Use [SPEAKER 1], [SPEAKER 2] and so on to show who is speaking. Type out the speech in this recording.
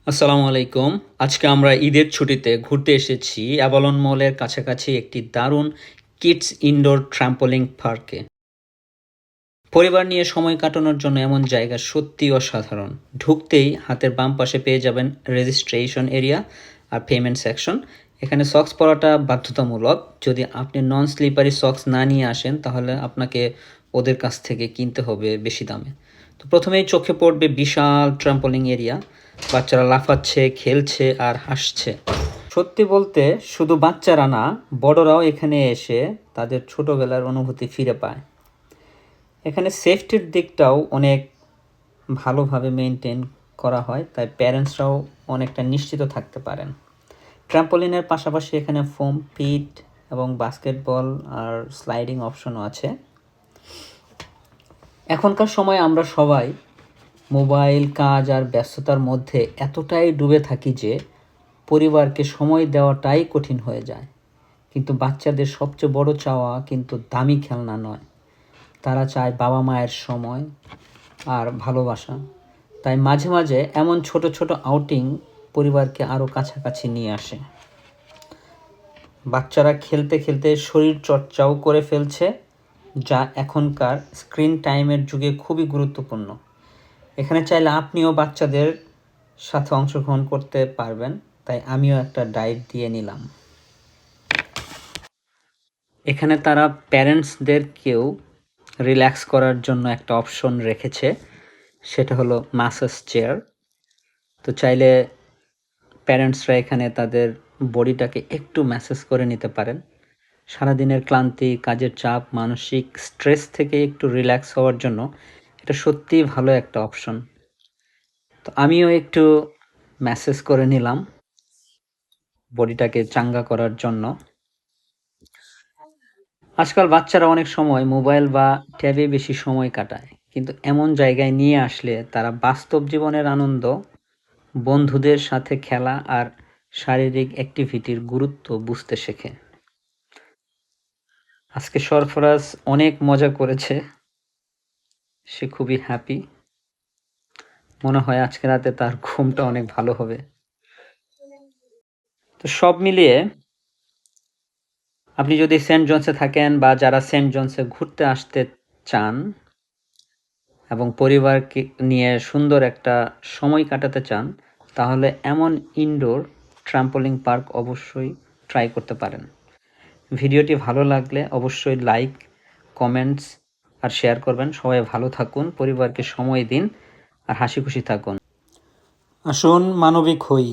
[SPEAKER 1] আসসালামু আলাইকুম। আজকে আমরা ঈদের ছুটিতে ঘুরতে এসেছি অ্যাভালন মলের কাছাকাছি একটি দারুণ কিডস ইনডোর ট্রাম্পোলিন পার্কে। পরিবার নিয়ে সময় কাটানোর জন্য এমন জায়গা সত্যিই অসাধারণ। ঢুকতেই হাতের বাম পাশে পেয়ে যাবেন রেজিস্ট্রেশন এরিয়া আর পেমেন্ট সেকশন। এখানে সক্স পরাটা বাধ্যতামূলক। যদি আপনি নন স্লিপারি সক্স না নিয়ে আসেন তাহলে আপনাকে ওদের কাছ থেকে কিনতে হবে বেশি দামে। তো প্রথমেই চোখে পড়বে বিশাল ট্রাম্পোলিন এরিয়া। বাচ্চারা লাফাচ্ছে, খেলছে আর হাসছে। সত্যি বলতে শুধু বাচ্চারা না, বড়রাও এখানে এসে তাদের ছোটবেলার অনুভূতি ফিরে পায়। এখানে সেফটির দিকটাও অনেক ভালোভাবে মেনটেন করা হয়, তাই প্যারেন্টসরাও অনেকটা নিশ্চিত থাকতে পারেন। ট্রাম্পোলিনের পাশাপাশি এখানে ফোম পিট এবং বাস্কেটবল আর স্লাইডিং অপশনও আছে। এখনকার সময় আমরা সবাই মোবাইল, কাজ আর ব্যস্ততার মধ্যে এতটাই ডুবে থাকি যে পরিবারকে সময় দেওয়াটাই কঠিন হয়ে যায়। কিন্তু বাচ্চাদের সবচেয়ে বড় চাওয়া কিন্তু দামি খেলনা নয়, তারা চায় বাবা মায়ের সময় আর ভালোবাসা। তাই মাঝে মাঝে এমন ছোট ছোট আউটিং পরিবারকে আরও কাছাকাছি নিয়ে আসে। বাচ্চারা খেলতে খেলতে শরীর চর্চাও করে ফেলছে, যা এখনকার স্ক্রিন টাইমের যুগে খুবই গুরুত্বপূর্ণ। এখানে চাইলে আপনিও বাচ্চাদের সাথে অংশগ্রহণ করতে পারবেন, তাই আমিও একটা ডায়েট দিয়ে নিলাম। এখানে তারা প্যারেন্টসদেরকেও রিল্যাক্স করার জন্য একটা অপশন রেখেছে, সেটা হলো ম্যাসাজ চেয়ার। তো চাইলে প্যারেন্টসরা এখানে তাদের বডিটাকে একটু ম্যাসাজ করে নিতে পারেন। সারাদিনের ক্লান্তি, কাজের চাপ, মানসিক স্ট্রেস থেকে একটু রিল্যাক্স হওয়ার জন্য এটা সত্যিই ভালো একটা অপশন। তো আমিও একটু ম্যাসাজ করে নিলাম বডিটাকে চাঙ্গা করার জন্য। আজকাল বাচ্চারা অনেক সময় মোবাইল বা ট্যাবে বেশি সময় কাটায়, কিন্তু এমন জায়গায় নিয়ে আসলে তারা বাস্তব জীবনের আনন্দ, বন্ধুদের সাথে খেলা আর শারীরিক অ্যাক্টিভিটির গুরুত্ব বুঝতে শেখে। আজকে সরফরাজ অনেক মজা করেছে, সে খুবই হ্যাপি। মনে হয় আজকে রাতে তার ঘুমটা অনেক ভালো হবে। তো সব মিলিয়ে আপনি যদি সেন্ট জনসে থাকেন বা যারা সেন্ট জনসে ঘুরতে আসতে চান এবং পরিবারকে নিয়ে সুন্দর একটা সময় কাটাতে চান, তাহলে এমন ইনডোর ট্রাম্পোলিন পার্ক অবশ্যই ট্রাই করতে পারেন। ভিডিওটি ভালো লাগলে অবশ্যই লাইক, কমেন্টস আর শেয়ার করবেন। সবাই ভালো থাকুন, পরিবারকে সময় দিন আর হাসি খুশি থাকুন। আসুন মানবিক হই।